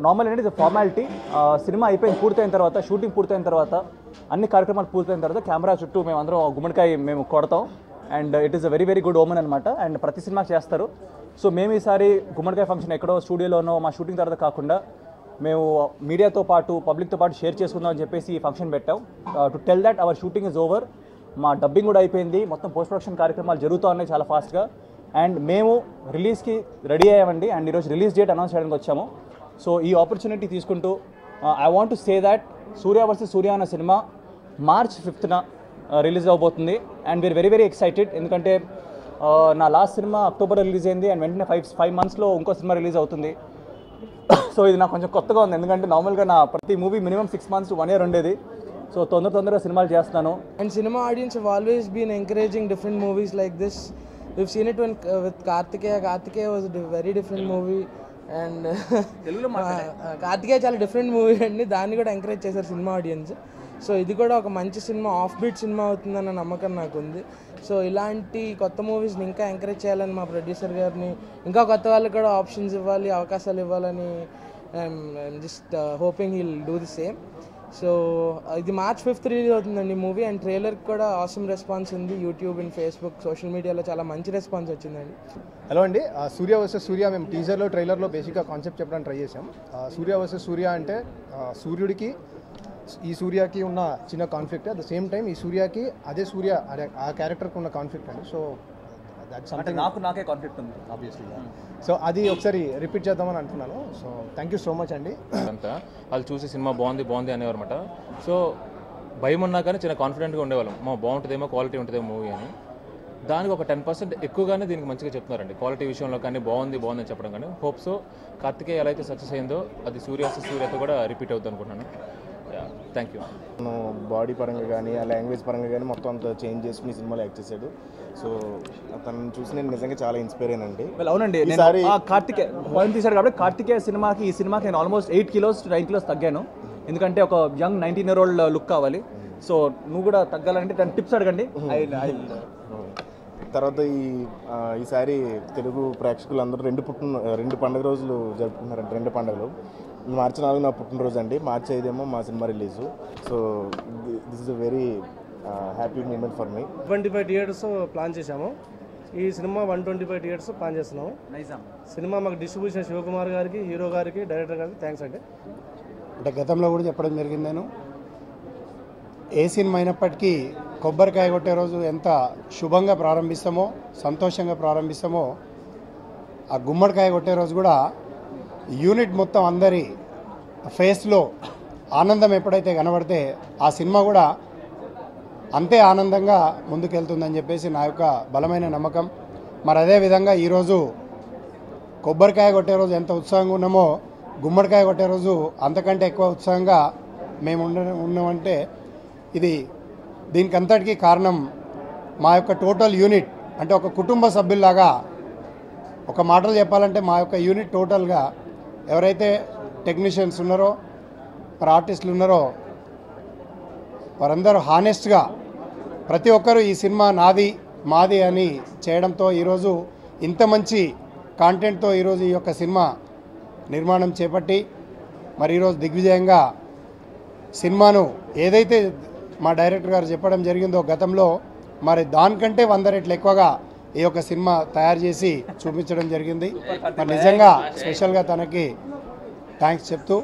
Normal అనేది formality. Cinema పూర్తయిన తర్వాత, షూటింగ్ పూర్తయిన తర్వాత, అన్ని కార్యక్రమాలు పూర్తయిన తర్వాత కెమెరా చుట్టూ మేమందరం గుమ్మడికాయ మేము కొడతాం. And it is a very very good omen అనమాట. అండ్ ప్రతి సినిమా చేస్తారు. సో మేము ఈసారి గుమ్మడికాయ ఫంక్షన్ ఎక్కడో స్టూడియోలోనో మా షూటింగ్ తర్వాత కాకుండా మేము మీడియాతో పాటు పబ్లిక్తో పాటు షేర్ చేసుకుందాం అని చెప్పేసి ఈ ఫంక్షన్ పెట్టాం. To tell that hour shooting is over. మా డబ్బింగ్ కూడా అయిపోయింది. మొత్తం పోస్ట్ ప్రొడక్షన్ కార్యక్రమాలు జరుగుతూ ఉన్నాయి చాలా ఫాస్ట్గా. అండ్ మేము రిలీజ్కి రెడీ అయ్యామండి. అండ్ ఈరోజు రిలీజ్ డేట్ అనౌన్స్ చేయడానికి వచ్చాము. సో ఈ ఆపర్చునిటీ తీసుకుంటూ I want to say that Surya versus Surya అన్న సినిమా March 5th రిలీజ్ అవబోతుంది. And we're very very excited. ఎందుకంటే నా లాస్ట్ సినిమా అక్టోబర్ రిలీజ్ అయింది. అండ్ వెంటనే 5 monthsలో ఇంకో సినిమా రిలీజ్ అవుతుంది. సో ఇది నాకు కొంచెం కొత్తగా ఉంది. ఎందుకంటే నార్మల్గా నా ప్రతి movie minimum 6 months to 1 year ఉండేది. సో తొందరగా సినిమాలు చేస్తున్నాను. And cinema audience have always been encouraging different movies like this. We've seen it with Kartikeya. Kartikeya was a very different movie. And Kartikeya చాలా డిఫరెంట్ మూవీ అండి. దాన్ని కూడా encourage చేశారు cinema audience. So ఇది కూడా ఒక మంచి సినిమా, ఆఫ్ బీట్ సినిమా అవుతుందన్న నమ్మకం నాకు ఉంది. సో ఇలాంటి కొత్త మూవీస్ని ఇంకా ఎంకరేజ్ చేయాలని మా ప్రొడ్యూసర్ గారిని, ఇంకా కొత్త వాళ్ళకి కూడా ఆప్షన్స్ ఇవ్వాలి, అవకాశాలు ఇవ్వాలని I'm just hoping he'll do the same. So ఇది March 5th రిలీజ్ అవుతుందండి మూవీ. అండ్ ట్రైలర్కి కూడా ఆసమ్ రెస్పాన్స్ ఉంది. యూట్యూబ్ అండ్ ఫేస్బుక్ సోషల్ మీడియాలో చాలా మంచి రెస్పాన్స్ వచ్చిందండి. హలో అండి, సూర్య వర్సెస్ సూర్య మేము టీజర్లో ట్రైలర్లో బేసిక్గా కాన్సెప్ట్ చెప్పడానికి ట్రై చేసాం. సూర్య వర్సెస్ సూర్య అంటే సూర్యుడికి ఈ సూర్యకి ఉన్న చిన్న conflict, at the same time ఈ సూర్యకి అదే సూర్య ఆ క్యారెక్టర్కి ఉన్న కాన్ఫ్లిక్ట్ అండి. సో నాకే కాన్ఫ్లిక్ట్ ఉంది ఆబ్వియస్లీ. సో అది ఒకసారి రిపీట్ చేద్దామని అనుకున్నాను. So thank you so much అండి. అంతా వాళ్ళు చూసి సినిమా బాగుంది అనేవారు అనమాట. సో భయం ఉన్నా కానీ చిన్న కాన్ఫిడెంట్గా ఉండేవాళ్ళం, బాగుంటుందేమో, క్వాలిటీ ఉంటుందేమో మూవీ అని. దానికి ఒక 10% ఎక్కువగానే దీనికి మంచిగా చెప్తున్నారండి. క్వాలిటీ విషయంలో కానీ బాగుందని చెప్పడం కానీ. హోప్స్ కార్తికేయ ఎలా అయితే సక్సెస్ అయిందో అది సూర్యతో కూడా రిపీట్ అవుతుంది అనుకుంటున్నాను. Thank you. బాడీ పరంగా కానీ ఆ లాంగ్వేజ్ పరంగా కానీ మొత్తం అంతా చేంజ్ చేసి మీ సినిమాలో యాక్ట్ చేశాడు. సో తనను చూసి నేను నిజంగా చాలా ఇన్స్పైర్ అయ్యానండి. అవునండి, కార్తికేయ పాయింట్ తీశాడు కాబట్టి కార్తికేయ ఈ సినిమాకి నేను ఆల్మోస్ట్ 8 kilos to 9 kilos తగ్గాను. ఎందుకంటే ఒక యంగ్ 19-year-old లుక్ కావాలి. సో నువ్వు కూడా తగ్గాలంటే దాని టిప్స్ అడగండి. తర్వాత ఈసారి తెలుగు ప్రేక్షకులందరూ 2 పండుగ రోజులు జరుపుకుంటున్నారండి. 2 పండుగలు. March 4 నా పుట్టినరోజు అండి. March 5 ఏమో మా cinema release. So this is a very happy moment for me. 25 years plan చేశాము. ఈ సినిమా 125 years ప్లాన్ చేస్తున్నాము. సినిమా మాకు డిస్ట్రిబ్యూషన్ శివకుమార్ గారికి, హీరో గారికి, డైరెక్టర్ గారికి థ్యాంక్స్ అండి. అంటే గతంలో కూడా చెప్పడం జరిగింది, నేను ఏ సినిమా అయినప్పటికీ కొబ్బరికాయ కొట్టే రోజు ఎంత శుభంగా ప్రారంభిస్తామో, సంతోషంగా ప్రారంభిస్తామో, ఆ గుమ్మడికాయ కొట్టే రోజు కూడా యూనిట్ మొత్తం అందరి ఫేస్లో ఆనందం ఎప్పుడైతే కనబడితే ఆ సినిమా కూడా అంతే ఆనందంగా ముందుకెళ్తుందని చెప్పేసి నా యొక్క బలమైన నమ్మకం. మరి అదేవిధంగా ఈరోజు కొబ్బరికాయ కొట్టే రోజు ఎంత ఉత్సాహంగా ఉన్నామో, గుమ్మడికాయ కొట్టే రోజు అంతకంటే ఎక్కువ ఉత్సాహంగా మేము ఉన్నామంటే దీనికి అంతటికీ కారణం మా యొక్క టోటల్ యూనిట్. అంటే ఒక కుటుంబ సభ్యుల్లాగా, ఒక మాటలు చెప్పాలంటే మా యొక్క యూనిట్ టోటల్గా ఎవరైతే టెక్నీషియన్స్ ఉన్నారో, మరి ఆర్టిస్టులు ఉన్నారో, వారందరూ హానెస్ట్గా ప్రతి ఒక్కరూ ఈ సినిమా నాది మాది అని చేయడంతో ఈరోజు ఇంత మంచి కాంటెంట్తో ఈరోజు ఈ యొక్క సినిమా నిర్మాణం చేపట్టి మరి ఈరోజు దిగ్విజయంగా సినిమాను ఏదైతే మా డైరెక్టర్ గారు చెప్పడం జరిగిందో గతంలో, మరి దానికంటే 100 రెట్లు ఎక్కువగా ఈ యొక్క సినిమా తయారు చేసి చూపించడం జరిగింది. మరి నిజంగా స్పెషల్గా తనకి థ్యాంక్స్ చెప్తూ